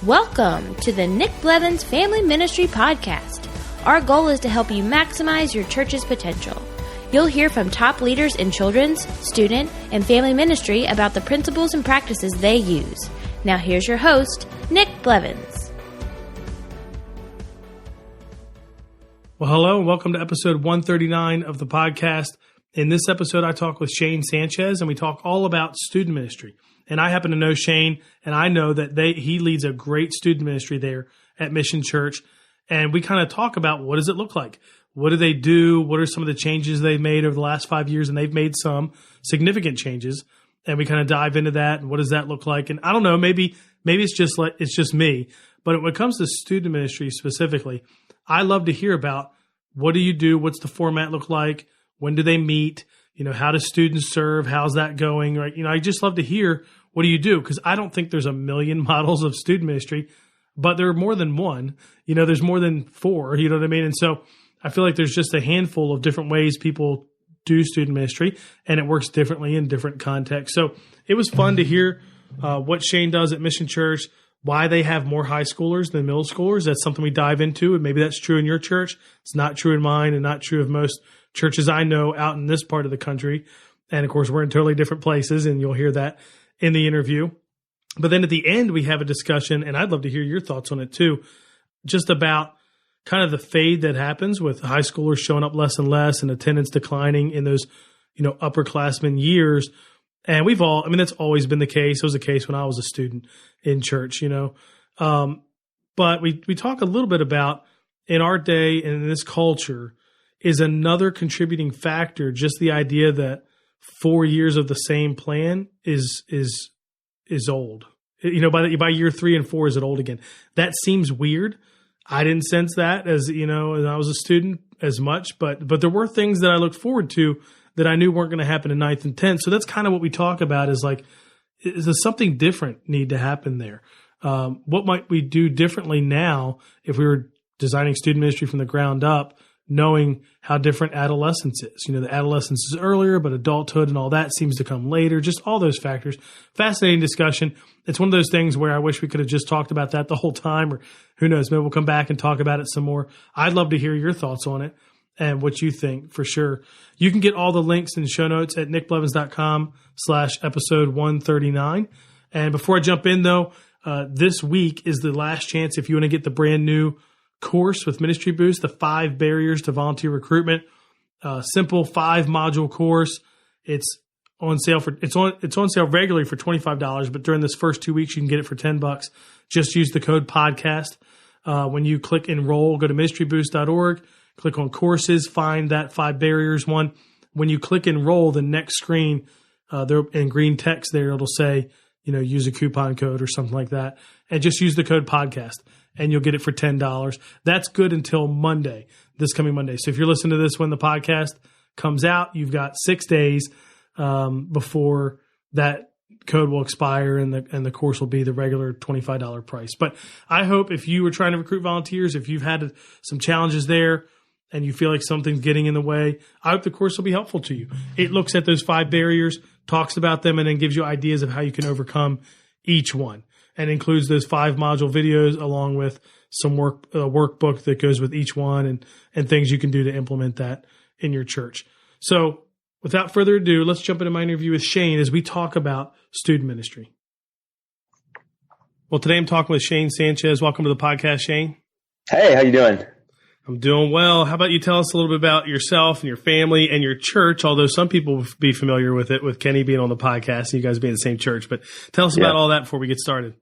Welcome to the Nick Blevins Family Ministry Podcast. Our goal is to help you maximize your church's potential. You'll hear from top leaders in children's, student, and family ministry about the principles and practices they use. Now here's your host, Nick Blevins. Well, hello and welcome to episode 139 of the podcast. In this episode, I talk with Shane Sanchez and we talk all about student ministry. And I happen to know Shane, and I know that he leads a great student ministry there at Mission Church. And we kind of talk about what does it look like? What do they do? What are some of the changes they've made over the last 5 years? And they've made some significant changes. And we kind of dive into that and what does that look like? And I don't know, maybe it's just me. But when it comes to student ministry specifically, I love to hear about what do you do? What's the format look like? When do they meet? How do students serve? How's that going? Right? I just love to hear what do you do? Because I don't think there's a million models of student ministry, but there are more than one. There's more than four. You know what I mean? And so I feel like there's just a handful of different ways people do student ministry, and it works differently in different contexts. So it was fun to hear what Shane does at Mission Church, why they have more high schoolers than middle schoolers. That's something we dive into, and maybe that's true in your church. It's not true in mine and not true of most churches I know out in this part of the country. And of course, we're in totally different places, and you'll hear that in the interview. But then at the end, we have a discussion, and I'd love to hear your thoughts on it too, just about kind of the fade that happens with high schoolers showing up less and less and attendance declining in those, upperclassmen years. And that's always been the case. It was the case when I was a student in church, But we talk a little bit about in our day and in this culture is another contributing factor, just the idea that 4 years of the same plan is old. By year 3 and 4, is it old again? That seems weird. I didn't sense that as I was a student as much, but there were things that I looked forward to that I knew weren't going to happen in 9th and 10th. So that's kind of what we talk about is like, is there something different need to happen there? What might we do differently now if we were designing student ministry from the ground up, knowing how different adolescence is? The adolescence is earlier, but adulthood and all that seems to come later. Just all those factors. Fascinating discussion. It's one of those things where I wish we could have just talked about that the whole time, or who knows, maybe we'll come back and talk about it some more. I'd love to hear your thoughts on it and what you think for sure. You can get all the links and show notes at nickblevins.com/episode 139. And before I jump in though, this week is the last chance if you want to get the brand new course with Ministry Boost, the 5 barriers to volunteer recruitment, simple 5-module course. It's on sale it's on sale regularly for $25, but during this first 2 weeks you can get it for $10. Just use the code podcast. When you click enroll, go to ministryboost.org, click on courses, find that 5 barriers one. When you click enroll, the next screen, there in green text there, it'll say, use a coupon code or something like that, and just use the code podcast. And you'll get it for $10. That's good until Monday, this coming Monday. So if you're listening to this when the podcast comes out, you've got 6 days before that code will expire and the course will be the regular $25 price. But I hope if you were trying to recruit volunteers, if you've had some challenges there and you feel like something's getting in the way, I hope the course will be helpful to you. It looks at those 5 barriers, talks about them, and then gives you ideas of how you can overcome each one. And includes those 5-module videos along with some workbook that goes with each one and things you can do to implement that in your church. So without further ado, let's jump into my interview with Shane as we talk about student ministry. Well, today I'm talking with Shane Sanchez. Welcome to the podcast, Shane. Hey, how you doing? I'm doing well. How about you tell us a little bit about yourself and your family and your church, although some people will be familiar with it, with Kenny being on the podcast and you guys being in the same church. But tell us about all that before we get started.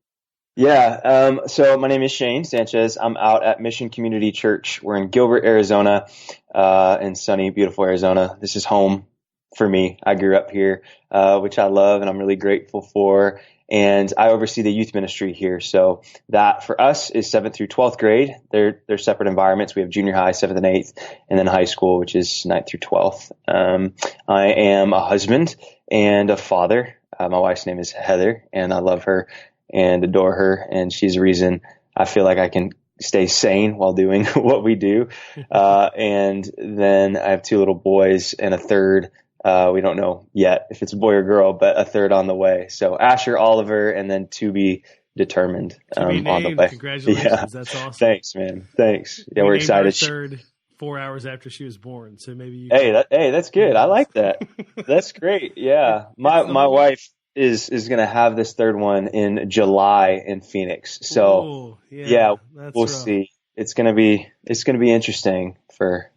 Yeah. So my name is Shane Sanchez. I'm out at Mission Community Church. We're in Gilbert, Arizona, in sunny, beautiful Arizona. This is home for me. I grew up here, which I love and I'm really grateful for. And I oversee the youth ministry here. So that for us is 7th through 12th grade. They're separate environments. We have junior high, 7th and 8th, and then high school, which is 9th through 12th. I am a husband and a father. My wife's name is Heather, and I love her and adore her. And she's the reason I feel like I can stay sane while doing what we do. And then I have 2 little boys and a third. We don't know yet if it's a boy or girl, but a third on the way. So Asher, Oliver, and then to be determined To be on the named. way. Congratulations. Yeah. That's awesome. Thanks, man. Thanks. Yeah, We we're named excited. our third 4 hours after she was born. So maybe you. Hey, that's good. I like that. That's great. Yeah. My wife is going to have this third one in July in Phoenix. So Ooh, yeah, that's we'll rough. see. It's going to be interesting for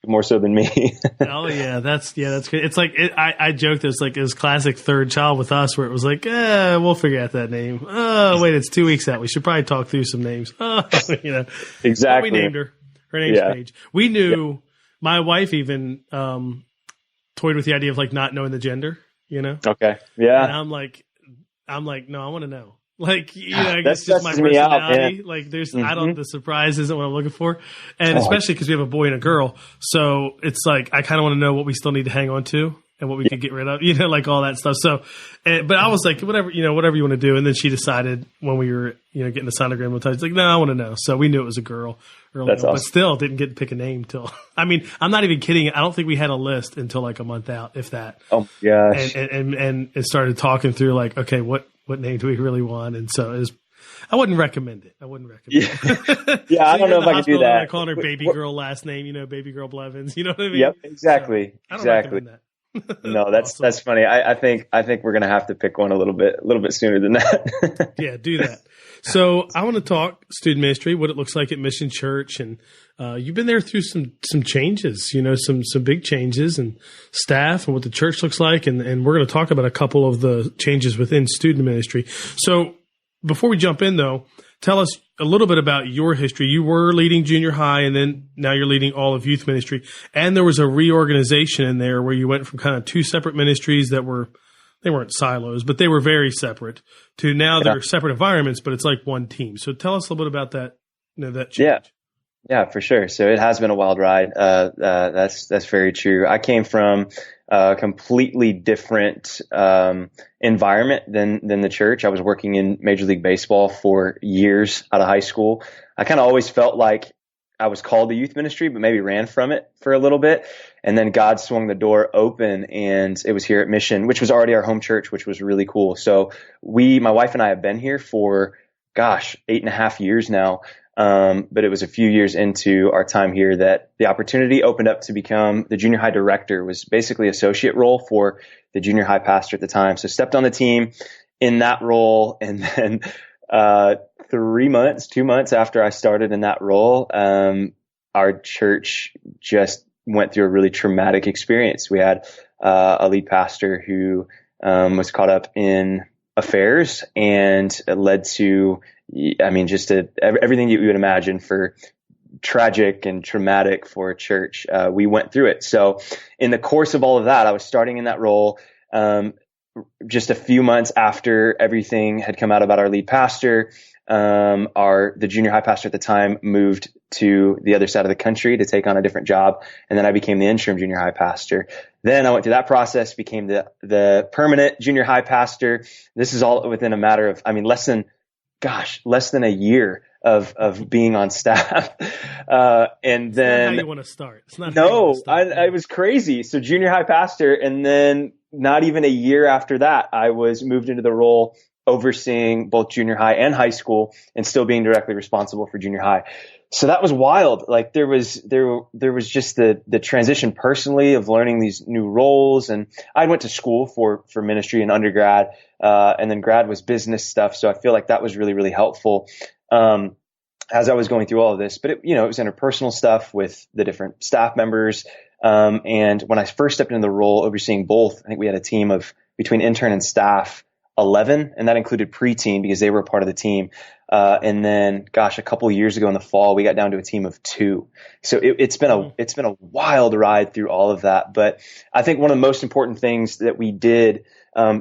more so than me. Oh yeah, that's great. It's like I joked it's like his classic third child with us, where it was like, we'll figure out that name. Oh wait, it's 2 weeks out. We should probably talk through some names. Exactly. But we named her. Her name's Yeah. Paige. We knew. My wife even toyed with the idea of like not knowing the gender. Okay. Yeah. And I'm like, no, I want to know. Like, I That guess just my stresses me out, personality. man. Like, there's, Mm-hmm. the surprise isn't what I'm looking for. And especially because we have a boy and a girl. So it's like, I kind of want to know what we still need to hang on to and what we could get rid of, like all that stuff. So, but I was like, whatever you want to do. And then she decided when we were, getting the sonogram with like, no, I want to know. So we knew it was a girl early That's on, awesome. but still didn't get to pick a name till, I'm not even kidding. I don't think we had a list until like a month out, if that. Oh my gosh. And it started talking through like, okay, what name do we really want? And so I wouldn't recommend it. Yeah. Yeah, I don't know if I could do that. I call her baby girl last name, baby girl Blevins. You know what I mean? Yep, exactly. So, I don't exactly. recommend that. No, that's funny. I think we're gonna have to pick one a little bit sooner than that. Yeah, do that. So I want to talk student ministry, what it looks like at Mission Church, and you've been there through some changes, some big changes and staff and what the church looks like, and we're going to talk about a couple of the changes within student ministry. So before we jump in, though, tell us a little bit about your history. You were leading junior high, and then now you're leading all of youth ministry. And there was a reorganization in there where you went from kind of two separate ministries that they weren't silos, but they were very separate, to now they're separate environments, but it's like one team. So tell us a little bit about that, that change. Yeah, for sure. So it has been a wild ride. That's very true. I came from a completely different environment than the church. I was working in Major League Baseball for years out of high school. I kind of always felt like I was called to youth ministry, but maybe ran from it for a little bit. And then God swung the door open, and it was here at Mission, which was already our home church, which was really cool. So my wife and I have been here for, 8.5 years now. But it was a few years into our time here that the opportunity opened up to become the junior high director. It was basically associate role for the junior high pastor at the time. So stepped on the team in that role. And then, 2 months after I started in that role, our church just went through a really traumatic experience. We had, a lead pastor who, was caught up in affairs, and it led to, just everything you would imagine for tragic and traumatic for a church. We went through it. So in the course of all of that, I was starting in that role. Just a few months after everything had come out about our lead pastor, the junior high pastor at the time moved to the other side of the country to take on a different job. And then I became the interim junior high pastor. Then I went through that process, became the permanent junior high pastor. This is all within a matter of, less than a year of being on staff. And It's then not how you want to start. It's not. I was crazy. So junior high pastor. And then not even a year after that, I was moved into the role overseeing both junior high and high school, and still being directly responsible for junior high. So that was wild. Like there was just the transition personally of learning these new roles. And I went to school for ministry in undergrad, and then grad was business stuff. So I feel like that was really, really helpful, as I was going through all of this, but it was interpersonal stuff with the different staff members. And when I first stepped into the role overseeing both, I think we had a team of between intern and staff 11, and that included pre-teen because they were a part of the team. And then, a couple of years ago in the fall, we got down to a team of 2. So it's been a wild ride through all of that. But I think one of the most important things that we did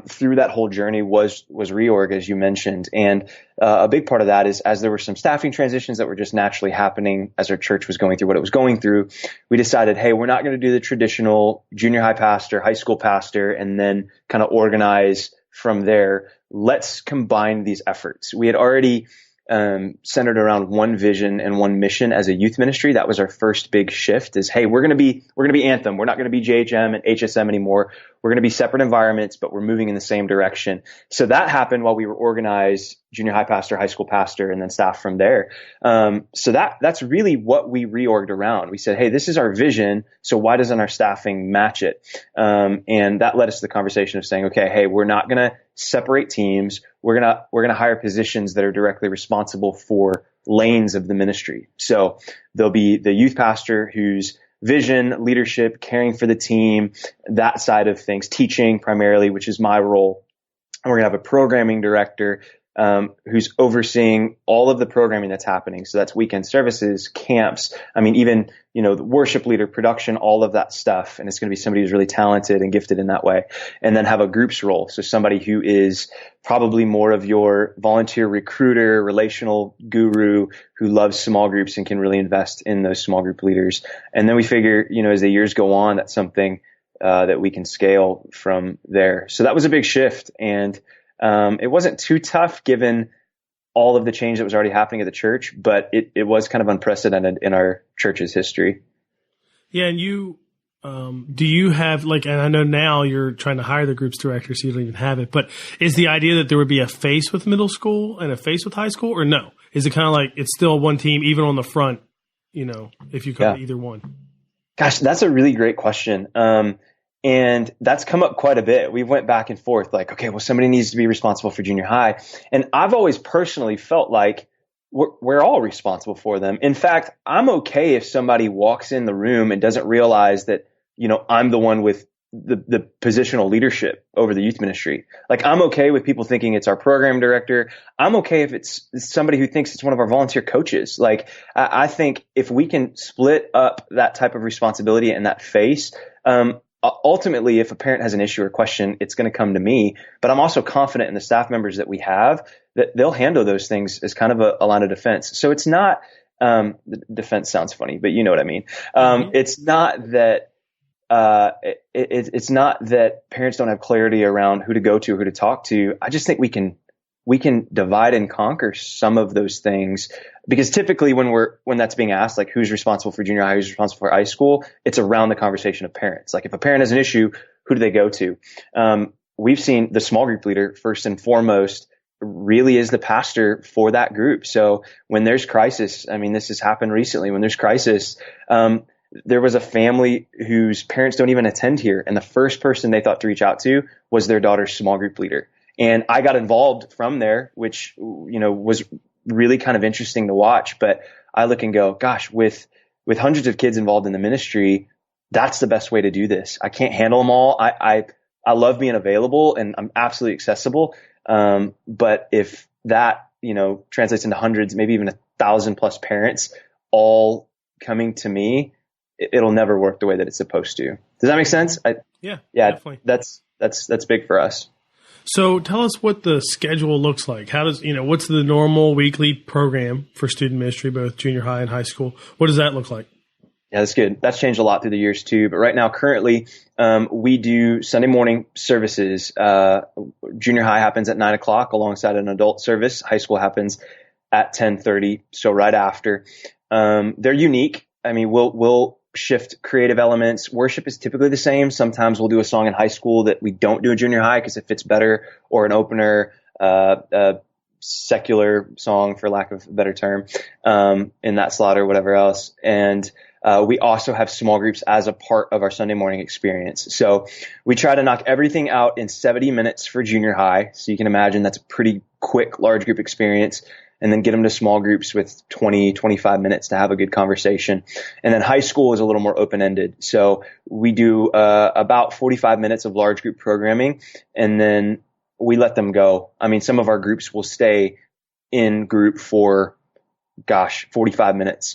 through that whole journey was reorg, as you mentioned. And a big part of that is, as there were some staffing transitions that were just naturally happening as our church was going through what it was going through, we decided, hey, we're not going to do the traditional junior high pastor, high school pastor, and then kind of organize from there. Let's combine these efforts. We had already centered around one vision and one mission as a youth ministry. That was our first big shift is, hey, we're going to be Anthem. We're not going to be JHM and HSM anymore. we're going to be separate environments, but we're moving in the same direction. So that happened while we were organized junior high pastor, high school pastor, and then staff from there. So that's really what we reorged around. We said, hey, this is our vision. So why doesn't our staffing match it? And that led us to the conversation of saying, okay, hey, we're not going to separate teams. We're going to hire positions that are directly responsible for lanes of the ministry. So there'll be the youth pastor whose vision, leadership, caring for the team, that side of things, teaching primarily, which is my role. And we're going to have a programming director who's overseeing all of the programming that's happening. So that's weekend services, camps. I mean, even, the worship leader, production, all of that stuff. And it's going to be somebody who's really talented and gifted in that way. And then have a groups role. So somebody who is probably more of your volunteer recruiter, relational guru who loves small groups and can really invest in those small group leaders. And then we figure, as the years go on, that's something that we can scale from there. So that was a big shift. And it wasn't too tough given all of the change that was already happening at the church, but it was kind of unprecedented in our church's history. Yeah. And do you have and I know now you're trying to hire the groups director, so you don't even have it, but is the idea that there would be a face with middle school and a face with high school, or no? Is it kind of like it's still one team, even on the front, if you come to either one? Gosh, that's a really great question. And that's come up quite a bit. We went back and forth okay, well, somebody needs to be responsible for junior high. And I've always personally felt like we're all responsible for them. In fact, I'm okay if somebody walks in the room and doesn't realize that, I'm the one with the positional leadership over the youth ministry. I'm okay with people thinking it's our program director. I'm okay if it's somebody who thinks it's one of our volunteer coaches. I think if we can split up that type of responsibility and that face, ultimately, if a parent has an issue or question, it's going to come to me. But I'm also confident in the staff members that we have that they'll handle those things as kind of a line of defense. So it's not the defense sounds funny, but you know what I mean. It's not that it's not that parents don't have clarity around who to go to, who to talk to. I just think we can divide and conquer some of those things, because typically when that's being asked, who's responsible for junior high, who's responsible for high school, it's around the conversation of parents. If a parent has an issue, who do they go to? We've seen the small group leader first and foremost really is the pastor for that group. So when there's crisis, I mean, this has happened recently. When there's crisis, there was a family whose parents don't even attend here, and the first person they thought to reach out to was their daughter's small group leader. And I got involved from there, which, was really kind of interesting to watch. But I look and go, gosh, with hundreds of kids involved in the ministry, that's the best way to do this. I can't handle them all. I love being available and I'm absolutely accessible. But if that, translates into hundreds, maybe even 1,000+ parents all coming to me, it'll never work the way that it's supposed to. Does that make sense? Yeah, definitely. That's big for us. So tell us what the schedule looks like. How does, what's the normal weekly program for student ministry, both junior high and high school? What does that look like? Yeah, that's good. That's changed a lot through the years too. But right now, currently, we do Sunday morning services. Junior high happens at 9:00 alongside an adult service. High school happens at 10:30. So right after, they're unique. I mean, we'll shift creative elements. Worship is typically the same. Sometimes we'll do a song in high school that we don't do in junior high because it fits better, or an opener, a secular song, for lack of a better term, in that slot or whatever else. And we also have small groups as a part of our Sunday morning experience. So we try to knock everything out in 70 minutes for junior high. So you can imagine that's a pretty quick large group experience. And then get them to small groups with 20, 25 minutes to have a good conversation. And then high school is a little more open-ended. So we do about 45 minutes of large group programming, and then we let them go. I mean, some of our groups will stay in group for, 45 minutes,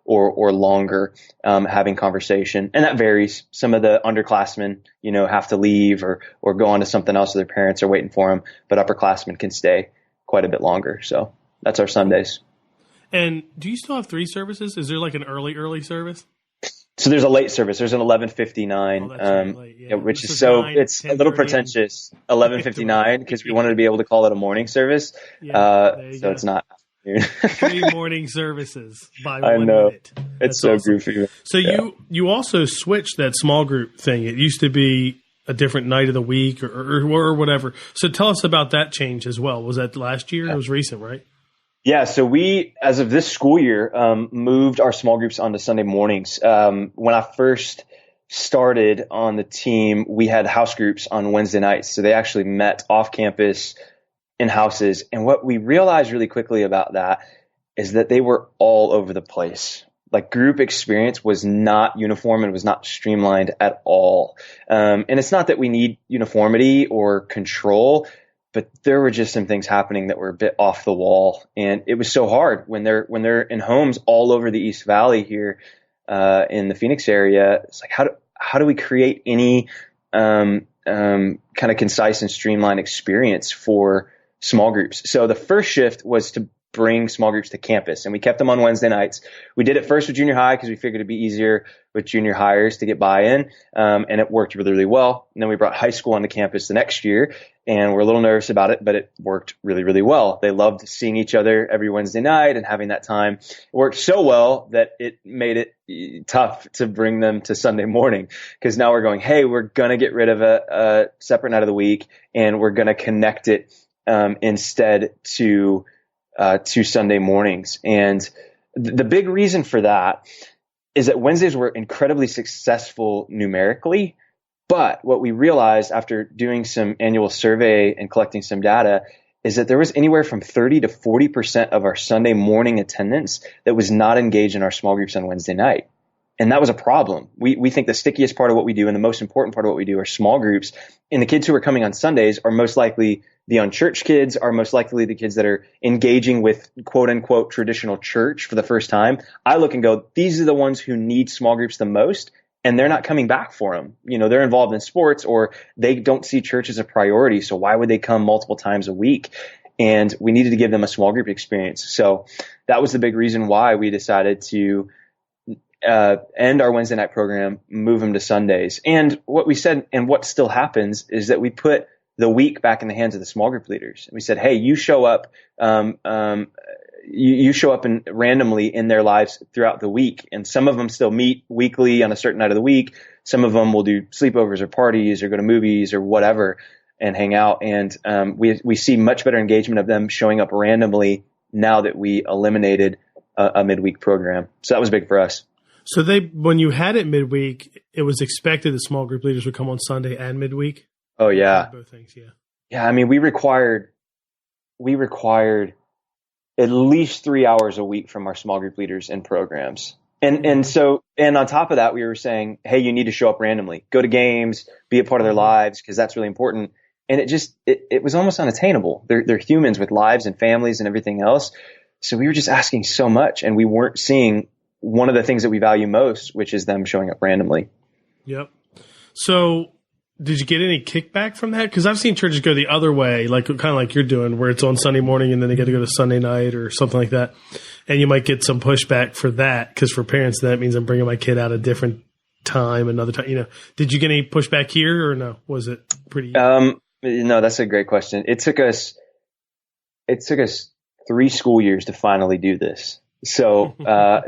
or longer, having conversation. And that varies. Some of the underclassmen, have to leave or go on to something else, so their parents are waiting for them. But upperclassmen can stay quite a bit longer. So that's our Sundays. And do you still have 3 services? Is there an early service? So there's a late service. There's an 11:59, which is it's a little pretentious. 11:59 because we wanted to be able to call it a morning service. So it's not. 3 morning services by 1 know. minute. It's so awesome. Goofy. So you also switched that small group thing. It used to be a different night of the week or whatever. So tell us about that change as well. Was that last year? It was recent, right? Yeah, so we, as of this school year, moved our small groups onto Sunday mornings. When I first started on the team, we had house groups on Wednesday nights. So they actually met off campus in houses. And what we realized really quickly about that is that they were all over the place. Like group experience was not uniform and was not streamlined at all. And it's not that we need uniformity or control, but there were just some things happening that were a bit off the wall. And it was so hard when they're in homes all over the East Valley here, in the Phoenix area. It's like, how do we create any, kind of concise and streamlined experience for small groups? So the first shift was to bring small groups to campus, and we kept them on Wednesday nights. We did it first with junior high because we figured it'd be easier with junior hires to get buy-in, and it worked really, really well. And then we brought high school onto campus the next year, and we're a little nervous about it, but it worked really, really well. They loved seeing each other every Wednesday night and having that time. It worked so well that it made it tough to bring them to Sunday morning, because now we're going, hey, we're going to get rid of a separate night of the week, and we're going to connect it instead to Sunday mornings. And the big reason for that is that Wednesdays were incredibly successful numerically. But what we realized after doing some annual survey and collecting some data is that there was anywhere from 30 to 40% of our Sunday morning attendance that was not engaged in our small groups on Wednesday night. And that was a problem. We think the stickiest part of what we do and the most important part of what we do are small groups. And the kids who are coming on Sundays are most likely the unchurched kids, are most likely the kids that are engaging with quote unquote traditional church for the first time. I look and go, these are the ones who need small groups the most, and they're not coming back for them. They're involved in sports, or they don't see church as a priority. So why would they come multiple times a week? And we needed to give them a small group experience. So that was the big reason why we decided to end our Wednesday night program, move them to Sundays. And what we said, and what still happens, is that we put the week back in the hands of the small group leaders. And we said, hey, you show up, you show up randomly in their lives throughout the week. And some of them still meet weekly on a certain night of the week. Some of them will do sleepovers or parties or go to movies or whatever and hang out. And we see much better engagement of them showing up randomly now that we eliminated a midweek program. So that was big for us. So when you had it midweek, it was expected that small group leaders would come on Sunday and midweek? Oh yeah. Both things, yeah. Yeah, I mean, we required at least 3 hours a week from our small group leaders in programs. And on top of that, we were saying, hey, you need to show up randomly, go to games, be a part of their lives, because that's really important. And it was almost unattainable. They're humans with lives and families and everything else. So we were just asking so much, and we weren't seeing one of the things that we value most, which is them showing up randomly. Yep. So did you get any kickback from that? Because I've seen churches go the other way, like kind of like you're doing, where it's on Sunday morning and then they get to go to Sunday night or something like that. And you might get some pushback for that, because for parents, that means I'm bringing my kid out a different time, another time. Did you get any pushback here, or no? Was it pretty? No, that's a great question. It took us 3 school years to finally do this. So,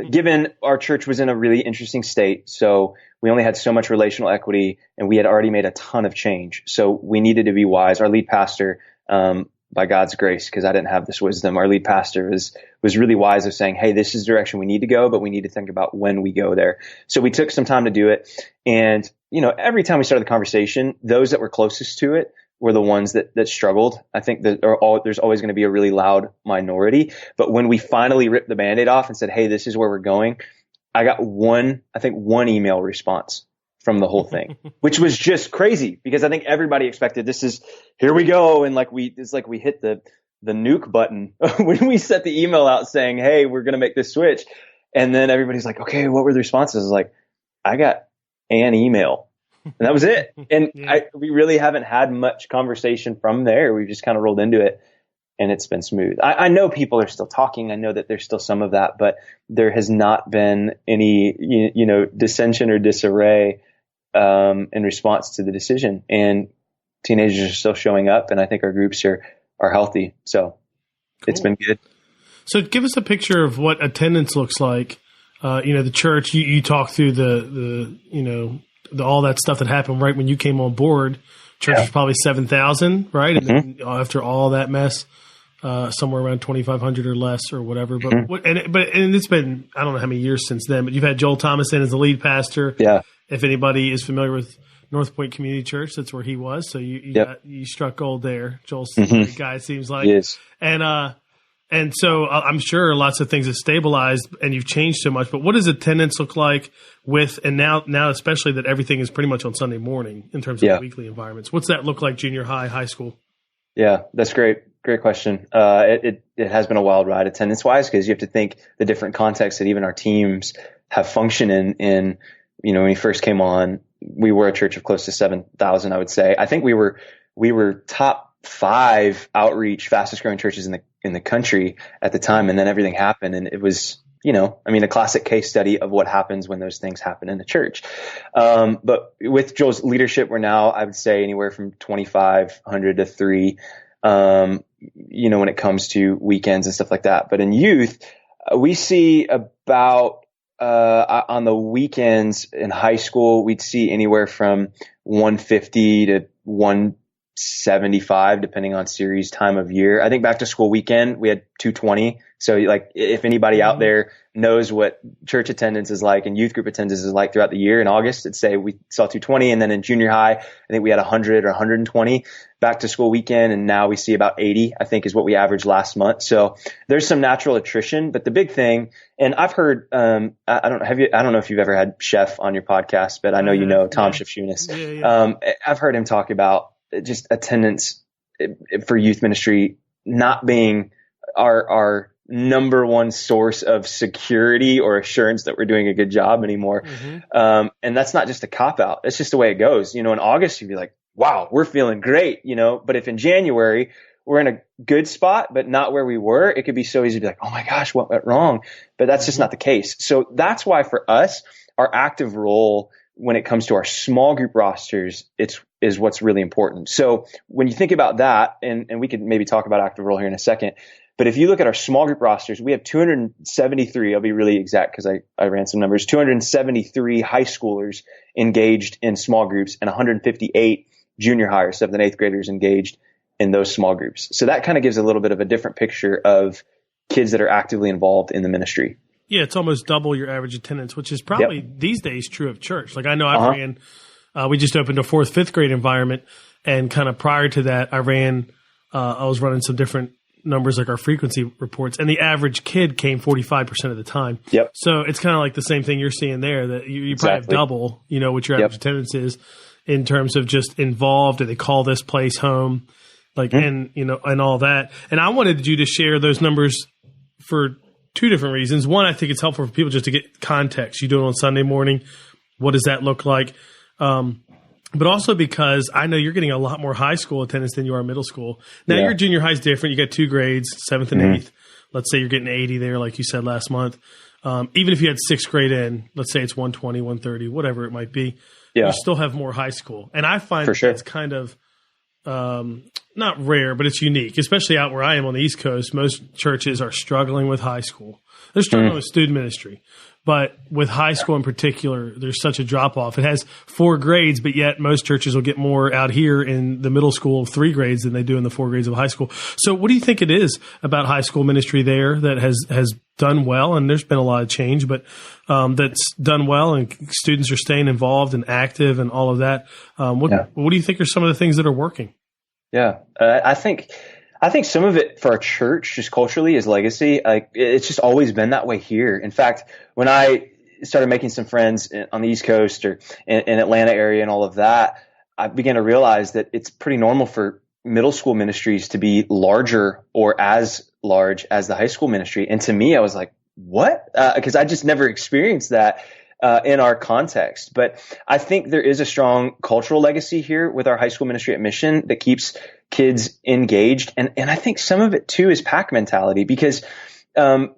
given our church was in a really interesting state, so we only had so much relational equity, and we had already made a ton of change. So we needed to be wise. Our lead pastor, by God's grace, because I didn't have this wisdom, our lead pastor was really wise of saying, hey, this is the direction we need to go, but we need to think about when we go there. So we took some time to do it. And, every time we started the conversation, those that were closest to it were the ones that struggled. I think that there's always going to be a really loud minority. But when we finally ripped the Band-Aid off and said, hey, this is where we're going, I got one email response from the whole thing, which was just crazy, because I think everybody expected here we go. And it's like we hit the nuke button when we set the email out saying, hey, we're going to make this switch. And then everybody's like, okay, what were the responses? I was like, I got an email. And that was it. And yeah. We really haven't had much conversation from there. We've just kind of rolled into it, and it's been smooth. I know people are still talking. I know that there's still some of that, but there has not been any, dissension or disarray in response to the decision. And teenagers are still showing up, and I think our groups are healthy. So It's been good. So give us a picture of what attendance looks like. The church, you talk through the all that stuff that happened right when you came on board, church was probably 7,000, right? And then after all that mess, somewhere around 2,500 or less or whatever. But and it's been, I don't know how many years since then, but you've had Joel Thomas in as the lead pastor. Yeah. If anybody is familiar with North Point Community Church, that's where he was. So you struck gold there. Joel's a great guy, it seems like. Yes. And so I'm sure lots of things have stabilized and you've changed so much, but what does attendance look like and now especially that everything is pretty much on Sunday morning in terms of weekly environments? What's that look like junior high, high school? Yeah, that's great. Great question. It has been a wild ride attendance wise, because you have to think the different contexts that even our teams have functioned in, when we first came on, we were a church of close to 7,000, I would say. I think we were top 5 outreach, fastest growing churches in the country at the time. And then everything happened, and it was, a classic case study of what happens when those things happen in the church. But with Joel's leadership, we're now, I would say, anywhere from 2,500 to 3, when it comes to weekends and stuff like that. But in youth, we see about, on the weekends in high school, we'd see anywhere from 150 to 175, depending on series, time of year. I think back to school weekend, we had 220. So if anybody out there knows what church attendance is like and youth group attendance is like throughout the year, in August, it'd say we saw 220. And then in junior high, I think we had 100 or 120 back to school weekend. And now we see about 80, I think is what we averaged last month. So there's some natural attrition, but the big thing, and I've heard, I don't know if you've ever had Chef on your podcast, but I know Tom Shifshunas. I've heard him talk about just attendance for youth ministry not being our number one source of security or assurance that we're doing a good job anymore. And that's not just a cop out. It's just the way it goes. In August, you'd be like, wow, we're feeling great, but if in January we're in a good spot, but not where we were, it could be so easy to be like, oh my gosh, what went wrong? But that's just not the case. So that's why for us, our active role when it comes to our small group rosters, is what's really important. So when you think about that, and we could maybe talk about active role here in a second, but if you look at our small group rosters, we have 273, I'll be really exact because I ran some numbers, 273 high schoolers engaged in small groups and 158 junior high or 7th and 8th graders engaged in those small groups. So that kind of gives a little bit of a different picture of kids that are actively involved in the ministry. Yeah, it's almost double your average attendance, which is probably these days true of church. Like I know I ran, we just opened a 4th, 5th grade environment, and kind of prior to that, I was running some different numbers like our frequency reports, and the average kid came 45% of the time. So it's kind of like the same thing you're seeing there, that you probably have double, what your average attendance is in terms of just involved, and they call this place home, and all that. And I wanted you to share those numbers for 2 different reasons. One, I think it's helpful for people just to get context. You do it on Sunday morning. What does that look like? But also because I know you're getting a lot more high school attendance than you are middle school. Now your junior high is different. You got 2 grades, 7th and 8th. Let's say you're getting 80 there, like you said last month. Even if you had 6th grade in, let's say it's 120, 130, whatever it might be, you still have more high school. And I find that's kind of not rare, but it's unique, especially out where I am on the East Coast. Most churches are struggling with high school. They're struggling with student ministry. But with high school in particular, there's such a drop-off. It has 4 grades, but yet most churches will get more out here in the middle school of 3 grades than they do in the 4 grades of high school. So what do you think it is about high school ministry there that has done well? And there's been a lot of change, but that's done well, and students are staying involved and active and all of that. What do you think are some of the things that are working? Yeah, I think some of it for our church, just culturally, is legacy. It's just always been that way here. In fact, when I started making some friends on the East Coast or in Atlanta area and all of that, I began to realize that it's pretty normal for middle school ministries to be larger or as large as the high school ministry. And to me, I was like, what? Because I just never experienced that in our context. But I think there is a strong cultural legacy here with our high school ministry at Mission that keeps kids engaged. And I think some of it too is pack mentality, because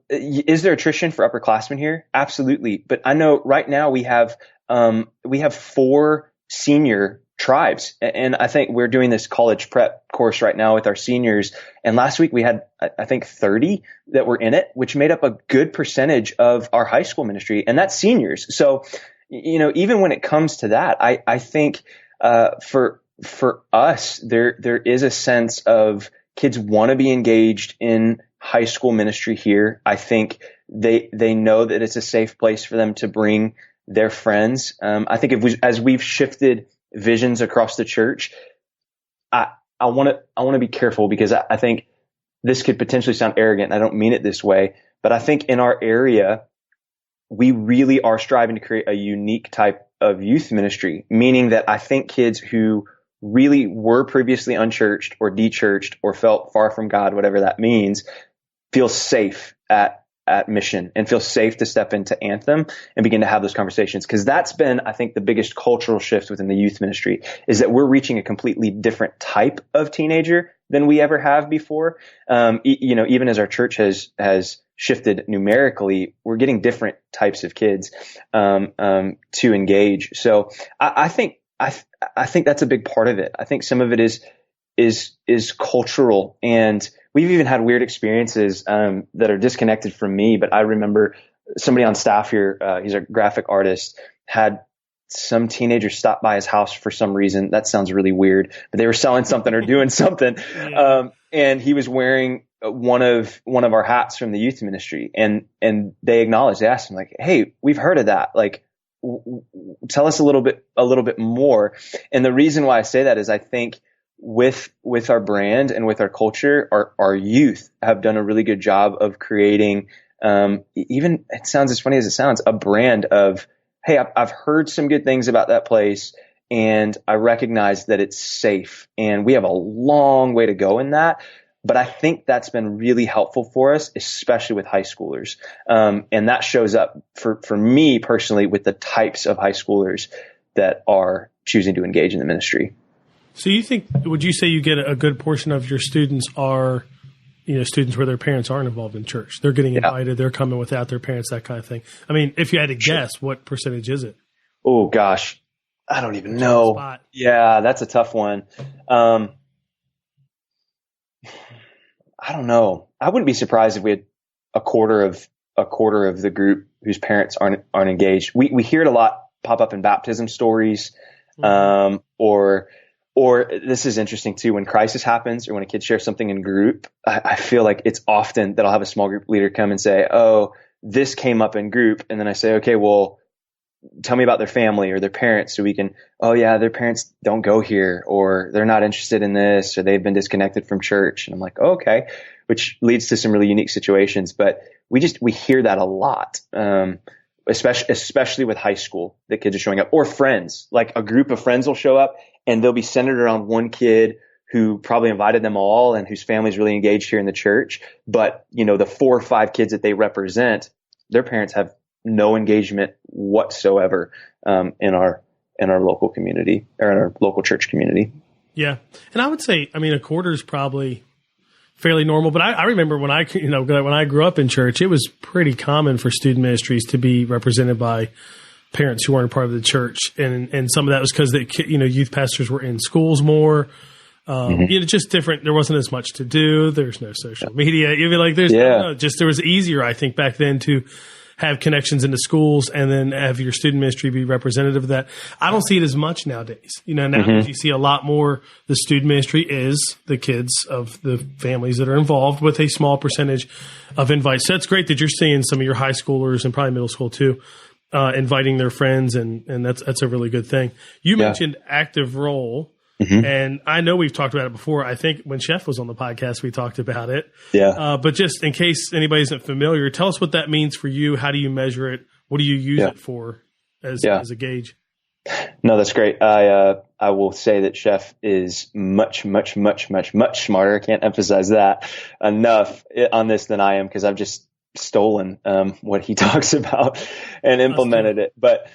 is there attrition for upperclassmen here? Absolutely. But I know right now we have 4 senior tribes. And I think we're doing this college prep course right now with our seniors. And last week we had, I think, 30 that were in it, which made up a good percentage of our high school ministry. And that's seniors. So, even when it comes to that, I think for us, there is a sense of kids want to be engaged in high school ministry here. I think they know that it's a safe place for them to bring their friends. I think as we've shifted visions across the church, I want to be careful, because I think this could potentially sound arrogant. I don't mean it this way, but I think in our area, we really are striving to create a unique type of youth ministry, meaning that I think kids who really were previously unchurched or dechurched or felt far from God, whatever that means, feel safe at Mission and feel safe to step into Anthem and begin to have those conversations. Because that's been, I think, the biggest cultural shift within the youth ministry, is that we're reaching a completely different type of teenager than we ever have before. Even as our church has shifted numerically, we're getting different types of kids to engage. So I think that's a big part of it. I think some of it is cultural, and we've even had weird experiences that are disconnected from me. But I remember somebody on staff here, he's a graphic artist, had some teenager stop by his house for some reason. That sounds really weird, but they were selling something or doing something. Yeah. And he was wearing one of our hats from the youth ministry, and they asked him, like, "Hey, we've heard of that. Like, tell us a little bit more." And the reason why I say that is I think with our brand and with our culture, our youth have done a really good job of creating, even, it sounds as funny as it sounds, a brand of, hey, I've heard some good things about that place, and I recognize that it's safe, and we have a long way to go in that. But I think that's been really helpful for us, especially with high schoolers. And that shows up for me personally with the types of high schoolers that are choosing to engage in the ministry. So would you say you get a good portion of your students are, students where their parents aren't involved in church? They're getting invited, they're coming without their parents, that kind of thing. I mean, if you had to guess, what percentage is it? Oh gosh, I don't even know. Yeah, that's a tough one. I don't know. I wouldn't be surprised if we had a quarter of the group whose parents aren't engaged. We hear it a lot pop up in baptism stories, or this is interesting too, when crisis happens or when a kid shares something in group, I feel like it's often that I'll have a small group leader come and say, "Oh, this came up in group," and then I say, "Okay, well, tell me about their family or their parents," so we can, "Oh yeah, their parents don't go here, or they're not interested in this, or they've been disconnected from church." And I'm like, oh, okay, which leads to some really unique situations. But we hear that a lot, especially with high school, that kids are showing up, or friends, like a group of friends will show up and they'll be centered around one kid who probably invited them all and whose family's really engaged here in the church. But, the 4 or 5 kids that they represent, their parents have no engagement whatsoever in our local community, or in our local church community. Yeah. And I would say, a quarter is probably fairly normal, but I remember when I grew up in church, it was pretty common for student ministries to be represented by parents who weren't a part of the church. And some of that was because youth pastors were in schools more. Just different. There wasn't as much to do. There's no social media. There was easier, I think, back then to have connections into schools and then have your student ministry be representative of that. I don't see it as much nowadays. Nowadays you see a lot more. The student ministry is the kids of the families that are involved, with a small percentage of invites. So that's great that you're seeing some of your high schoolers and probably middle school too, inviting their friends, and that's a really good thing. You mentioned active role. And I know we've talked about it before. I think when Chef was on the podcast, we talked about it. Yeah. But just in case anybody isn't familiar, tell us what that means for you. How do you measure it? What do you use it for as a gauge? No, that's great. I will say that Chef is much, much, much, much, much smarter. I can't emphasize that enough on this than I am, because I've just stolen what he talks about and implemented it. But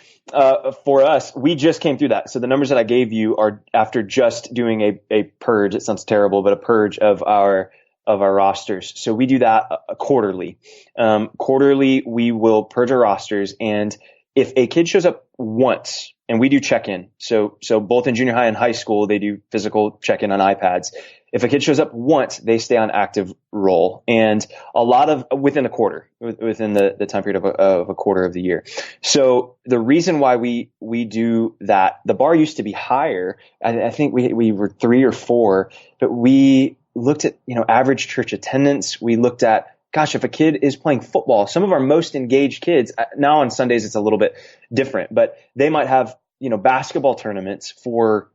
for us, we just came through that. So the numbers that I gave you are after just doing a purge. It sounds terrible, but a purge of our rosters. So we do that quarterly. Quarterly, we will purge our rosters, and if a kid shows up once, and we do check-in, so both in junior high and high school, they do physical check-in on iPads. If a kid shows up once, they stay on active roll, and a lot of within a quarter, within the time period of a quarter of the year. So the reason why we do that, the bar used to be higher. I think we were 3 or 4, but we looked at, average church attendance. We looked at, gosh, if a kid is playing football, some of our most engaged kids, now on Sundays it's a little bit different, but they might have, basketball tournaments for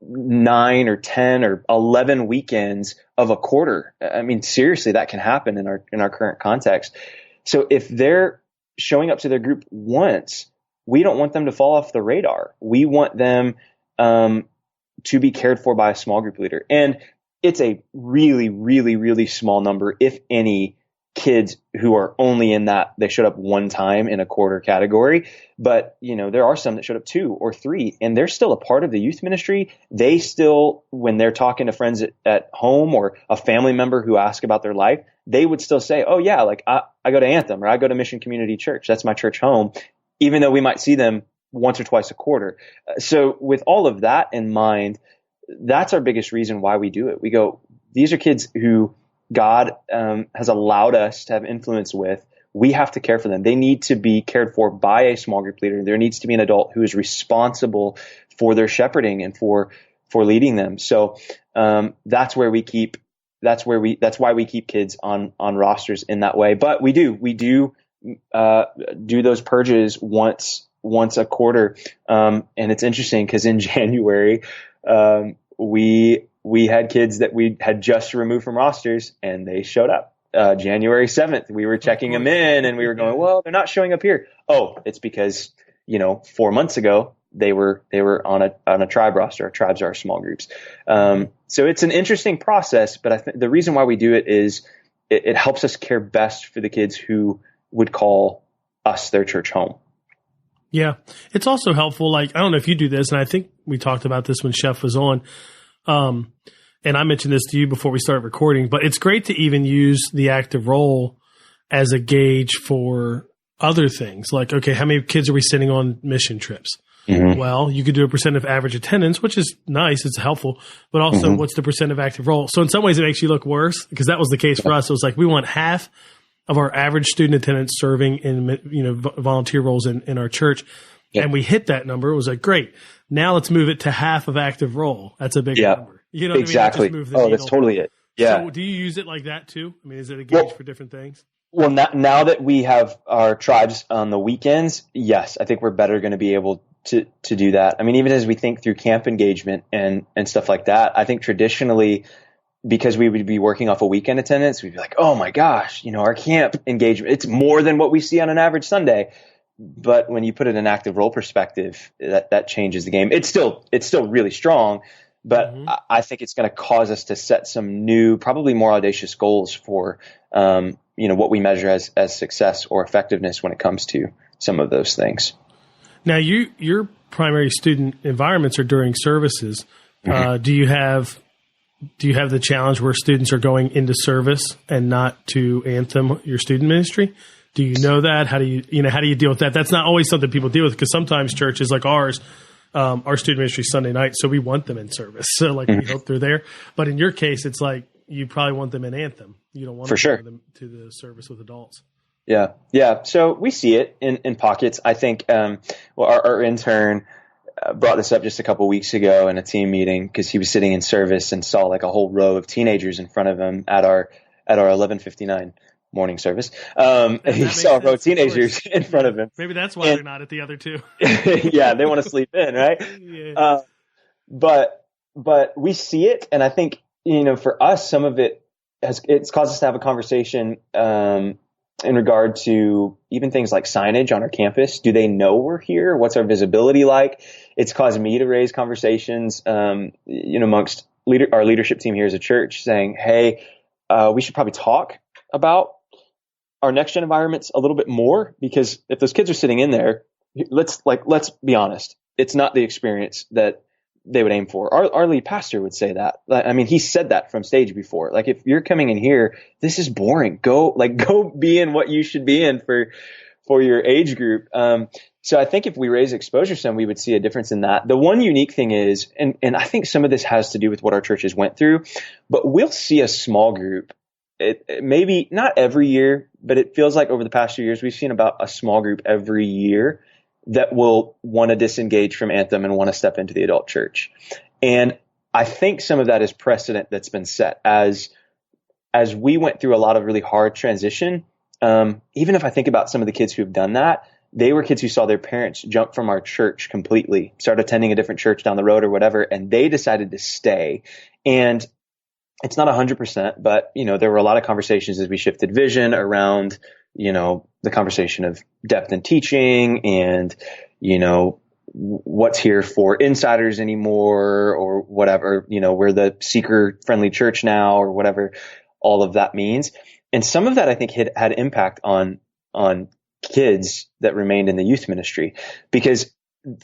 9 or 10 or 11 weekends of a quarter. I mean, seriously, that can happen in our current context. So if they're showing up to their group once, we don't want them to fall off the radar. We want them to be cared for by a small group leader. And it's a really, really, really small number, if any, kids who are only in that they showed up one time in a quarter category. But, there are some that showed up 2 or 3, and they're still a part of the youth ministry. They still, when they're talking to friends at home or a family member who asks about their life, they would still say, oh yeah, like I go to Anthem, or I go to Mission Community Church. That's my church home, even though we might see them once or twice a quarter. So with all of that in mind, that's our biggest reason why we do it. We go, these are kids who God has allowed us to have influence with. We have to care for them. They need to be cared for by a small group leader. There needs to be an adult who is responsible for their shepherding and for leading them. So that's why we keep kids on rosters in that way. But we do those purges once a quarter. And it's interesting because in January, we had kids that we had just removed from rosters, and they showed up. January 7th, we were checking them in, and we were going, well, they're not showing up here. Oh, it's because, 4 months ago, they were on a tribe roster. Tribes are our small groups. So it's an interesting process, but I think the reason why we do it is it helps us care best for the kids who would call us their church home. Yeah. It's also helpful. Like, I don't know if you do this, and I think we talked about this when Chef was on. And I mentioned this to you before we started recording, but it's great to even use the active role as a gauge for other things. Like, okay, how many kids are we sending on mission trips? Mm-hmm. Well, you could do a percent of average attendance, which is nice. It's helpful, but also what's the percent of active role? So in some ways it makes you look worse, because that was the case for us. It was like, we want half of our average student attendance serving in, volunteer roles in our church. Yep. And we hit that number. It was like, great. Now let's move it to half of active role. That's a big number. You know what exactly. I mean? Just move the needle. That's totally it. Yeah. So do you use it like that too? I mean, is it a gauge for different things? Well, now that we have our tribes on the weekends, yes, I think we're better going to be able to do that. I mean, even as we think through camp engagement and stuff like that, I think traditionally, because we would be working off a weekend attendance, we'd be like, oh my gosh, our camp engagement, it's more than what we see on an average Sunday. But when you put it in an active role perspective, that changes the game. It's still really strong, but I think it's going to cause us to set some new, probably more audacious goals for, what we measure as success or effectiveness when it comes to some of those things. Now, your primary student environments are during services. Do you have the challenge where students are going into service and not to Anthem, your student ministry? Do you know that? How do you deal with that? That's not always something people deal with, because sometimes churches like ours, our student ministry is Sunday night, so we want them in service. So we hope they're there. But in your case, it's like you probably want them in Anthem. You don't want them to the service with adults. Yeah. Yeah. So we see it in pockets. I think, our intern brought this up just a couple weeks ago in a team meeting, because he was sitting in service and saw like a whole row of teenagers in front of him at our 11:59 morning service. He saw a row of teenagers in front of him. Maybe that's why they're not at the other two. Yeah, they want to sleep in, right? Yeah. But we see it, and I think for us, some of it's caused us to have a conversation in regard to even things like signage on our campus. Do they know we're here? What's our visibility like? It's caused me to raise conversations, amongst our leadership team here as a church, saying, hey, we should probably talk about our next gen environments a little bit more, because if those kids are sitting in there, let's be honest, it's not the experience that they would aim for. Our lead pastor would say that. I mean, he said that from stage before. Like, if you're coming in here, this is boring. Go be in what you should be in for for your age group. So I think if we raise exposure some, we would see a difference in that. The one unique thing is, and I think some of this has to do with what our churches went through, but we'll see a small group. It maybe not every year, but it feels like over the past few years, we've seen about a small group every year that will want to disengage from Anthem and want to step into the adult church. And I think some of that is precedent that's been set as we went through a lot of really hard transition. Even if I think about some of the kids who have done that, they were kids who saw their parents jump from our church completely, start attending a different church down the road or whatever, and they decided to stay. And it's not 100%, but, there were a lot of conversations as we shifted vision around, the conversation of depth in teaching and, what's here for insiders anymore or whatever, we're the seeker friendly church now or whatever all of that means. And some of that I think had impact on kids that remained in the youth ministry, because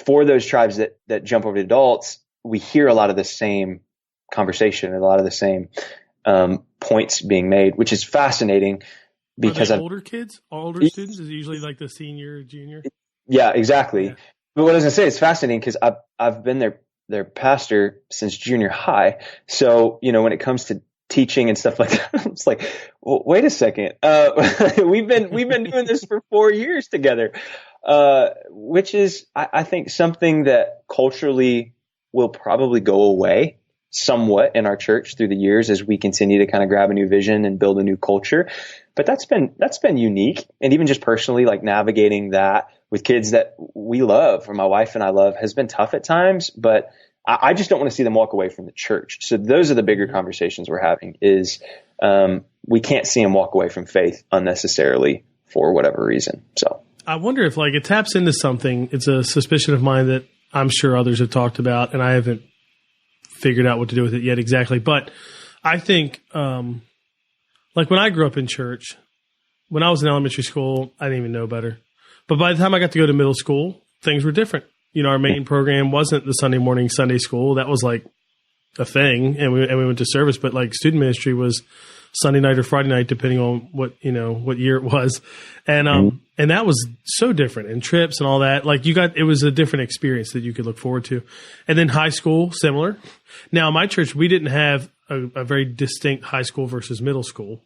for those tribes that jump over to adults, we hear a lot of the same conversation and a lot of the same points being made, which is fascinating because older kids, older students is usually like the senior, junior. Yeah, exactly. Yeah. But what I was gonna say is fascinating because I've been their pastor since junior high. So, when it comes to teaching and stuff like that, it's like, well, wait a second. We've been doing this for 4 years together, which is, I think, something that culturally will probably go away somewhat in our church through the years as we continue to kind of grab a new vision and build a new culture. But that's been unique. And even just personally, like navigating that with kids that we love, or my wife and I love, has been tough at times, but I just don't want to see them walk away from the church. So those are the bigger conversations we're having is, we can't see them walk away from faith unnecessarily for whatever reason. So I wonder if it taps into something. It's a suspicion of mine that I'm sure others have talked about, and I haven't figured out what to do with it yet exactly. But I think, when I grew up in church, when I was in elementary school, I didn't even know better. But by the time I got to go to middle school, things were different. Our main program wasn't the Sunday morning Sunday school. That was like a thing. And we went to service, but student ministry was Sunday night or Friday night, depending on what year it was. And, and that was so different, and trips and all that. It was a different experience that you could look forward to. And then high school, similar. Now, my church, we didn't have a very distinct high school versus middle school,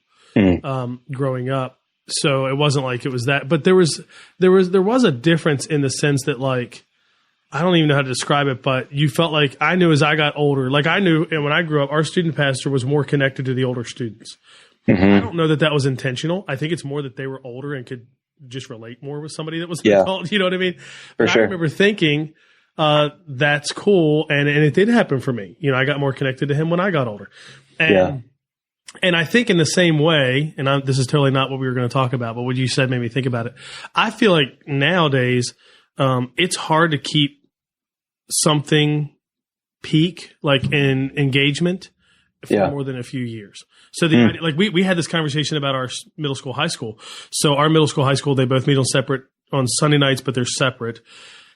growing up. So it wasn't like it was that, but there was a difference in the sense that I don't even know how to describe it, but you felt like I knew as I got older, I knew, and when I grew up, our student pastor was more connected to the older students. Mm-hmm. I don't know that was intentional. I think it's more that they were older and could just relate more with somebody that was an adult. You know what I mean? For sure. I remember thinking, that's cool. And it did happen for me. I got more connected to him when I got older. And I think in the same way, and this is totally not what we were going to talk about, but what you said made me think about it. I feel like nowadays, it's hard to keep something peak in engagement for more than a few years. So the idea, we had this conversation about our middle school, high school. So our middle school, high school, they both meet on Sunday nights, but they're separate.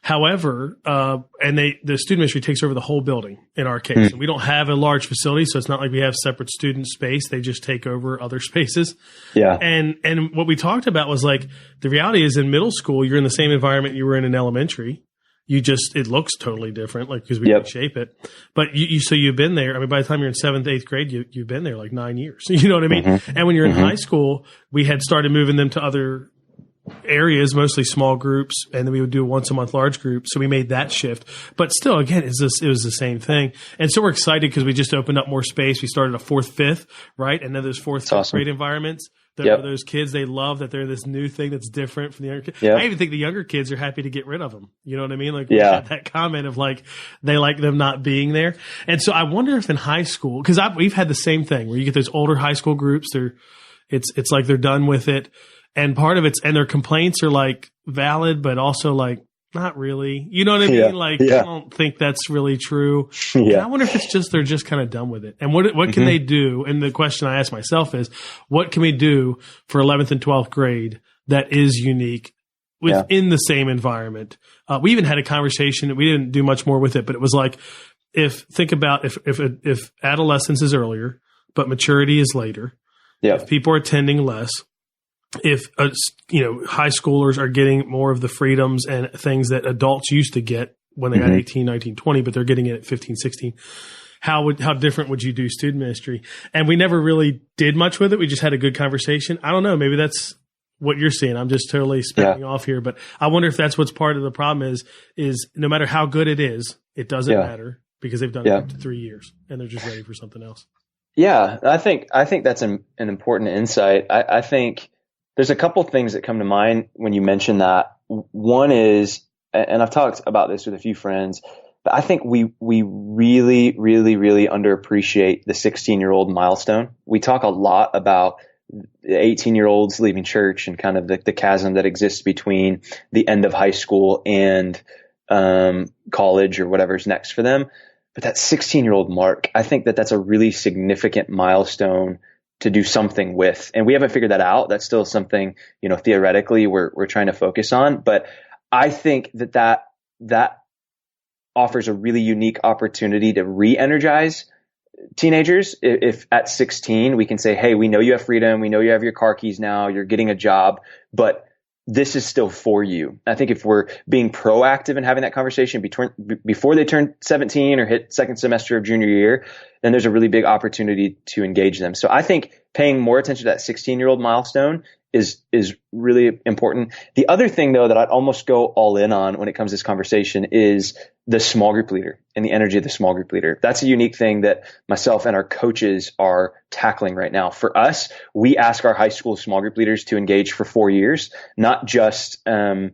However, and the student ministry takes over the whole building in our case. And we don't have a large facility, so it's not like we have separate student space. They just take over other spaces. Yeah. And what we talked about was the reality is in middle school, you're in the same environment you were in elementary. It looks totally different, because we can shape it. But so you've been there. I mean, by the time you're in 7th, 8th grade, you've been there 9 years. You know what I mean? Mm-hmm. And when you're in high school, we had started moving them to other areas, mostly small groups, and then we would do a once a month large group. So we made that shift. But still, again, it was the same thing. And so we're excited because we just opened up more space. We started a 4th, 5th, right? And then there's 4th, 5th grade environments. Those kids, they love that they're this new thing that's different from the younger kids. Yep. I even think the younger kids are happy to get rid of them. You know what I mean? We had that comment of they like them not being there. And so I wonder if in high school, because we've had the same thing where you get those older high school groups. It's like they're done with it. And part of and their complaints are valid, but also not really. You know what I mean? I don't think that's really true. And I wonder if it's just they're just kind of done with it. And what can they do? And the question I ask myself is, what can we do for 11th and 12th grade that is unique within the same environment? We even had a conversation. We didn't do much more with it, but it was if adolescence is earlier, but maturity is later. Yeah. If people are attending less, high schoolers are getting more of the freedoms and things that adults used to get when they got 18, 19, 20, but they're getting it at 15, 16. How different would you do student ministry? And we never really did much with it. We just had a good conversation. I don't know. Maybe that's what you're seeing. I'm just totally spitting off here, but I wonder if that's what's part of the problem is no matter how good it is, it doesn't matter because they've done it for 3 years and they're just ready for something else. Yeah. I think that's an important insight. I think there's a couple things that come to mind when you mention that. One is, and I've talked about this with a few friends, but I think we really, really, really underappreciate the 16-year-old milestone. We talk a lot about the 18-year-olds leaving church and kind of the chasm that exists between the end of high school and college or whatever's next for them. But that 16-year-old mark, I think that's a really significant milestone to do something with. And we haven't figured that out. That's still something, theoretically we're trying to focus on. But I think that offers a really unique opportunity to re-energize teenagers. If at 16 we can say, hey, we know you have freedom. We know you have your car keys now. You're getting a job, but this is still for you. I think if we're being proactive in having that conversation before they turn 17 or hit second semester of junior year, then there's a really big opportunity to engage them. So I think paying more attention to that 16-year-old milestone is really important. The other thing, though, that I'd almost go all in on when it comes to this conversation is the small group leader and the energy of the small group leader. That's a unique thing that myself and our coaches are tackling right now. For us, we ask our high school small group leaders to engage for 4 years, not just for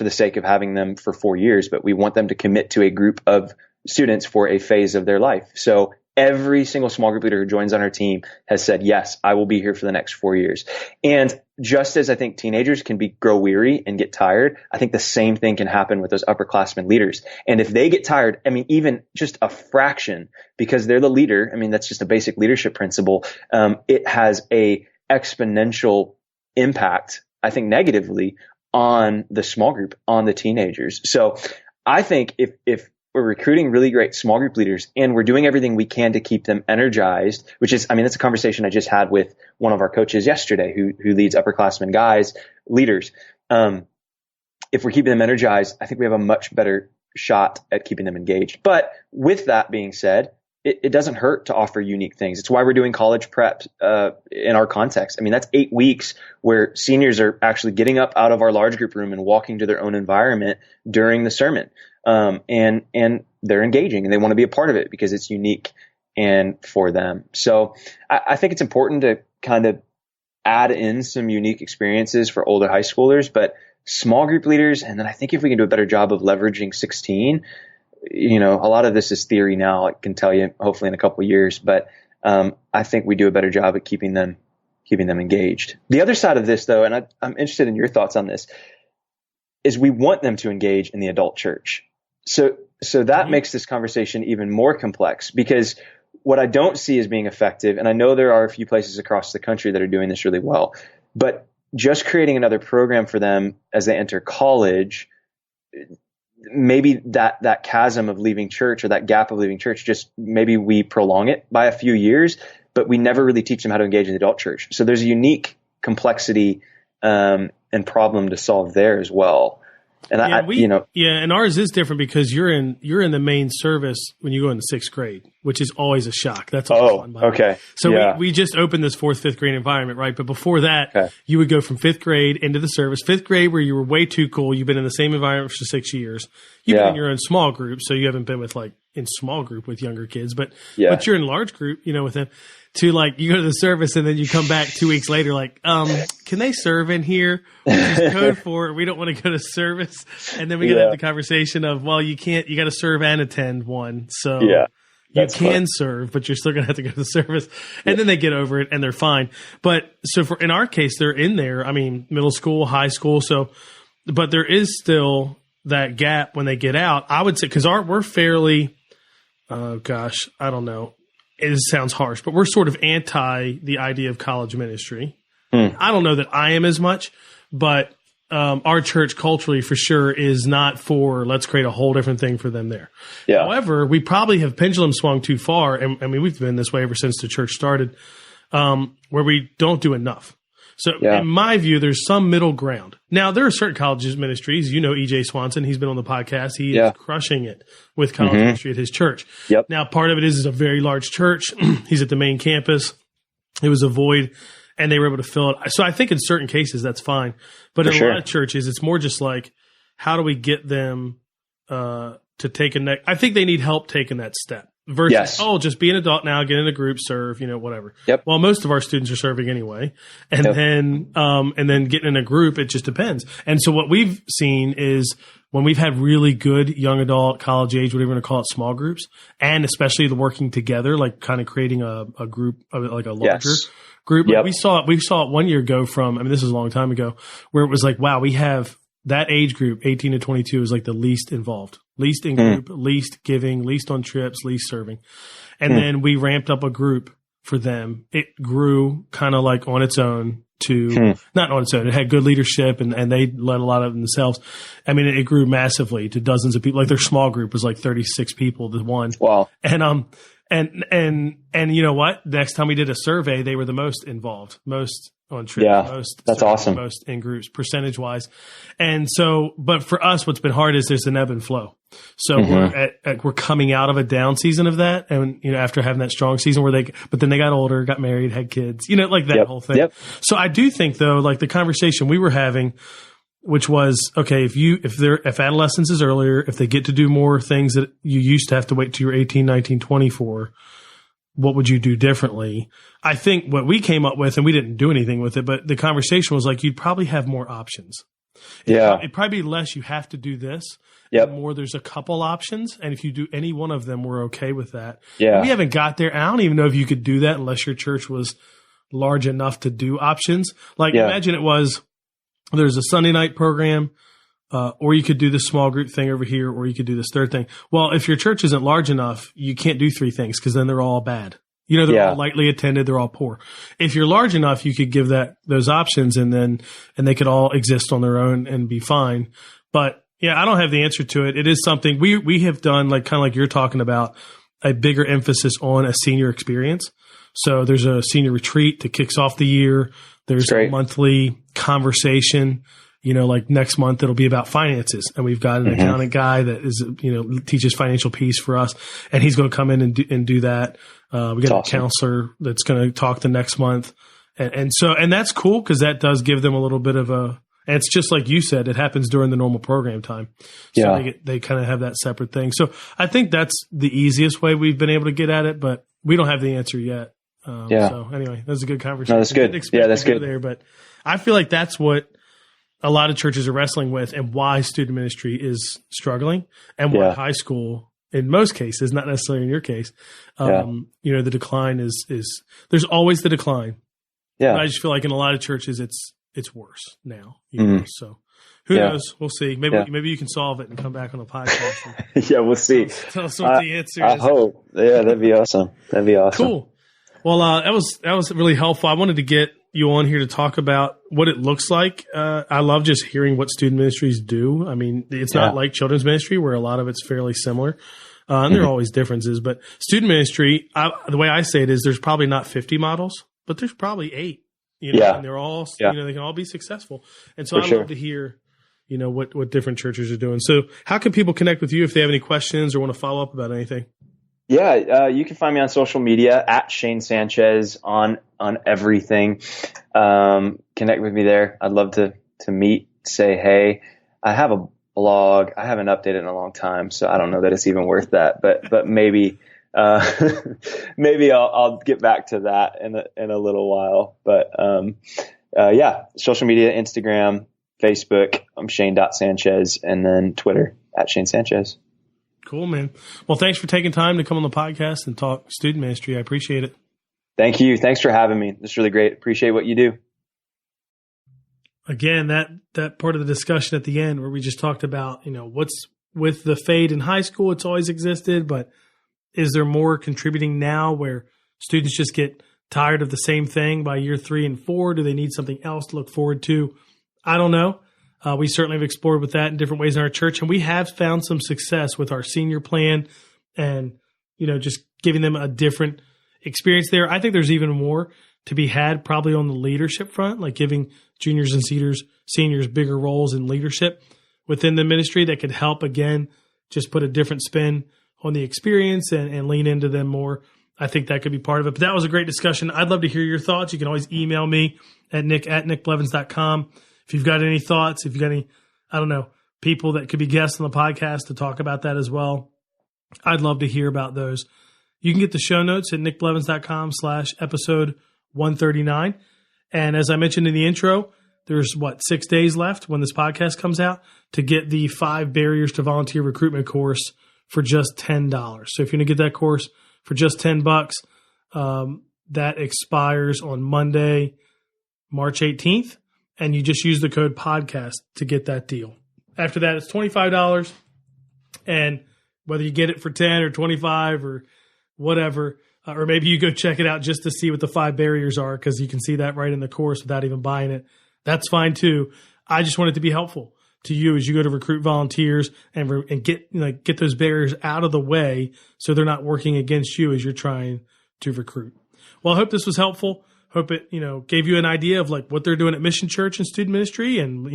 the sake of having them for 4 years, but we want them to commit to a group of students for a phase of their life. So every single small group leader who joins on our team has said, yes, I will be here for the next 4 years. And just as I think teenagers can grow weary and get tired, I think the same thing can happen with those upperclassmen leaders. And if they get tired, even just a fraction, because they're the leader, that's just a basic leadership principle. It has a exponential impact, I think, negatively on the small group, on the teenagers. So I think if we're recruiting really great small group leaders and we're doing everything we can to keep them energized, which is, that's a conversation I just had with one of our coaches yesterday who leads upperclassmen guys, leaders. If we're keeping them energized, I think we have a much better shot at keeping them engaged. But with that being said, it doesn't hurt to offer unique things. It's why we're doing college prep in our context. That's 8 weeks where seniors are actually getting up out of our large group room and walking to their own environment during the sermon. And they're engaging and they want to be a part of it because it's unique and for them. So I think it's important to kind of add in some unique experiences for older high schoolers, but small group leaders. And then I think if we can do a better job of leveraging 16, a lot of this is theory now. I can tell you hopefully in a couple of years, but I think we do a better job at keeping them engaged. The other side of this, though, and I'm interested in your thoughts on this, is we want them to engage in the adult church. So that makes this conversation even more complex, because what I don't see as being effective, and I know there are a few places across the country that are doing this really well, but just creating another program for them as they enter college, maybe that chasm of leaving church or that gap of leaving church, just maybe we prolong it by a few years, but we never really teach them how to engage in the adult church. So there's a unique complexity and problem to solve there as well. And and ours is different because you're in the main service when you go into 6th grade, which is always a shock. That's fun. Okay. So we just opened this 4th, 5th grade environment, right? But before that, you would go from 5th grade into the service. 5th grade, where you were way too cool. You've been in the same environment for 6 years. You've been in your own small group, so you haven't been with in small group with younger kids, but you're in large group, with them. To you go to the service and then you come back 2 weeks later, can they serve in here? Which is code for we don't want to go to service. And then we got to have the conversation of, well, you can't, you got to serve and attend one. So you can serve, but you're still going to have to go to the service. And then they get over it and they're fine. But so in our case, they're in there, middle school, high school. So, but there is still that gap when they get out. I would say, because we're fairly, I don't know. It sounds harsh, but we're sort of anti the idea of college ministry. I don't know that I am as much, but our church culturally for sure is not for let's create a whole different thing for them there. Yeah. However, we probably have pendulum swung too far, and we've been this way ever since the church started, where we don't do enough. So in my view, there's some middle ground. Now, there are certain colleges ministries. You know EJ Swanson. He's been on the podcast. He is crushing it with college ministry at his church. Yep. Now, part of it is a very large church. He's at the main campus. It was a void, and they were able to fill it. So I think in certain cases, that's fine. But in a lot of churches, it's more just like, how do we get them to take a next? I think they need help taking that step. Versus, just be an adult now, get in a group, serve, whatever. Yep. Well, most of our students are serving anyway. And then getting in a group, it just depends. And so what we've seen is when we've had really good young adult, college age, whatever you want to call it, small groups, and especially the working together, like kind of creating a group, like a larger group. Like we saw it 1 year ago this is a long time ago, where it was like, wow, we have that age group, 18 to 22, is like the least involved, least in group, least giving, least on trips, least serving. And then we ramped up a group for them. It grew kind of like on its own to not on its own. It had good leadership and they led a lot of themselves. I mean, it grew massively to dozens of people. Like their small group was like 36 people to one. Wow. And you know what? Next time we did a survey, they were the most involved, most on trips, most that's awesome, most in groups, percentage wise. And so, but for us, what's been hard is there's an ebb and flow. So we're coming out of a down season of that, and after having that strong season but then they got older, got married, had kids, like that whole thing. Yep. So I do think though, like the conversation we were having, which was, okay, if adolescence is earlier, if they get to do more things that you used to have to wait till you're 18, 19, 20 for, what would you do differently? I think what we came up with, and we didn't do anything with it, but the conversation was like, you'd probably have more options. It'd probably be less, you have to do this. Yep. More, there's a couple options. And if you do any one of them, we're okay with that. Yeah. We haven't got there. I don't even know if you could do that unless your church was large enough to do options. Like imagine there's a Sunday night program, or you could do this small group thing over here, or you could do this third thing. Well, if your church isn't large enough, you can't do three things because then they're all bad. They're all lightly attended. They're all poor. If you're large enough, you could give those options and they could all exist on their own and be fine. But I don't have the answer to it. It is something we have done, like kind of like you're talking about, a bigger emphasis on a senior experience. So there's a senior retreat that kicks off the year. There's a monthly conversation. Like next month, it'll be about finances. And we've got an accountant guy that is, teaches financial peace for us. And he's going to come in and do that. We got a counselor that's going to talk the next month. And that's cool because that does give them a little bit of and it's just like you said, it happens during the normal program time. So they kind of have that separate thing. So I think that's the easiest way we've been able to get at it, but we don't have the answer yet. So anyway, that's a good conversation. No, that's good. That's good there, but I feel like that's what a lot of churches are wrestling with and why student ministry is struggling and why high school, in most cases, not necessarily in your case, the decline is there's always the decline. Yeah. But I just feel like in a lot of churches, it's worse now. So who knows? We'll see. Maybe you can solve it and come back on the podcast. We'll see. Tell us what the answer is. I hope. Yeah, that'd be awesome. Cool. Well, that was really helpful. I wanted to get you on here to talk about what it looks like. I love just hearing what student ministries do. I mean, it's not like children's ministry where a lot of it's fairly similar. And there are always differences, but student ministry, the way I say it is there's probably not 50 models, but there's probably 8, and they're all, they can all be successul. And so I'd love to hear, what different churches are doing. So how can people connect with you if they have any questions or want to follow up about anything? Yeah, you can find me on social media at Shane Sanchez on everything. Connect with me there. I'd love to meet, say hey. I have a blog. I haven't updated in a long time, so I don't know that it's even worth that. But maybe maybe I'll get back to that in a little while. But social media, Instagram, Facebook. I'm Shane.Sanchez, and then Twitter at Shane Sanchez. Cool, man. Well, thanks for taking time to come on the podcast and talk student ministry. I appreciate it. Thank you. Thanks for having me. This is really great. Appreciate what you do. Again, that part of the discussion at the end where we just talked about, what's with the fade in high school, it's always existed, but is there more contributing now where students just get tired of the same thing by year 3 and 4? Do they need something else to look forward to? I don't know. We certainly have explored with that in different ways in our church, and we have found some success with our senior plan and, just giving them a different experience there. I think there's even more to be had probably on the leadership front, like giving juniors and seniors bigger roles in leadership within the ministry that could help, again, just put a different spin on the experience and lean into them more. I think that could be part of it. But that was a great discussion. I'd love to hear your thoughts. You can always email me at nick@nickblevins.com. If you've got any thoughts, if you've got any, people that could be guests on the podcast to talk about that as well, I'd love to hear about those. You can get the show notes at nickblevins.com/episode 139. And as I mentioned in the intro, there's 6 days left when this podcast comes out to get the 5 Barriers to Volunteer Recruitment course for just $10. So if you're going to get that course for just $10, that expires on Monday, March 18th. And you just use the code podcast to get that deal. After that, it's $25. And whether you get it for 10 or 25 or whatever, or maybe you go check it out just to see what the 5 barriers are, because you can see that right in the course without even buying it. That's fine too. I just want it to be helpful to you as you go to recruit volunteers and get those barriers out of the way so they're not working against you as you're trying to recruit. Well, I hope this was helpful. Hope it, gave you an idea of what they're doing at Mission Church and student ministry, and,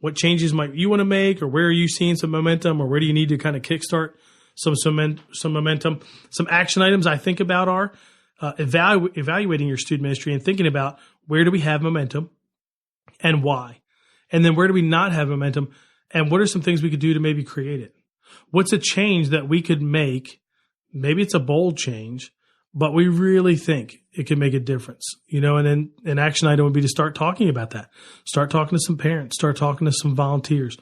what changes might you want to make, or where are you seeing some momentum, or where do you need to kind of kickstart some momentum. Some action items I think about are evaluating your student ministry and thinking about where do we have momentum and why, and then where do we not have momentum, and what are some things we could do to maybe create it. What's a change that we could make? Maybe it's a bold change, but we really think it can make a difference, and then an action item would be to start talking about that. Start talking to some parents, start talking to some volunteers.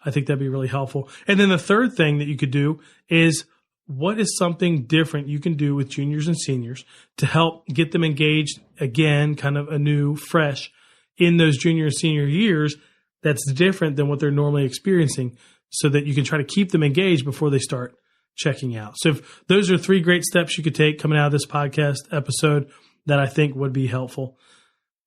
I think that'd be really helpful. And then the third thing that you could do is, what is something different you can do with juniors and seniors to help get them engaged again, kind of anew, fresh in those junior and senior years that's different than what they're normally experiencing, so that you can try to keep them engaged before they start checking out. So if those are 3 great steps you could take coming out of this podcast episode that I think would be helpful.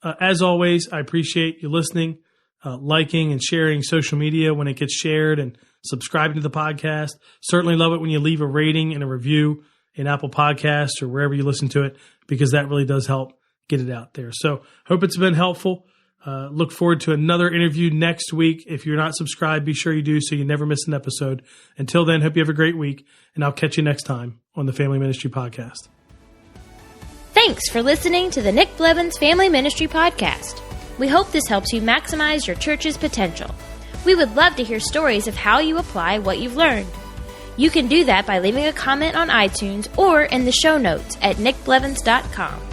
As always, I appreciate you listening, liking and sharing social media when it gets shared, and subscribing to the podcast. Certainly love it when you leave a rating and a review in Apple Podcasts or wherever you listen to it, because that really does help get it out there. So hope it's been helpful. Look forward to another interview next week. If you're not subscribed, be sure you do so you never miss an episode. Until then, hope you have a great week, and I'll catch you next time on the Family Ministry Podcast. Thanks for listening to the Nick Blevins Family Ministry Podcast. We hope this helps you maximize your church's potential. We would love to hear stories of how you apply what you've learned. You can do that by leaving a comment on iTunes or in the show notes at nickblevins.com.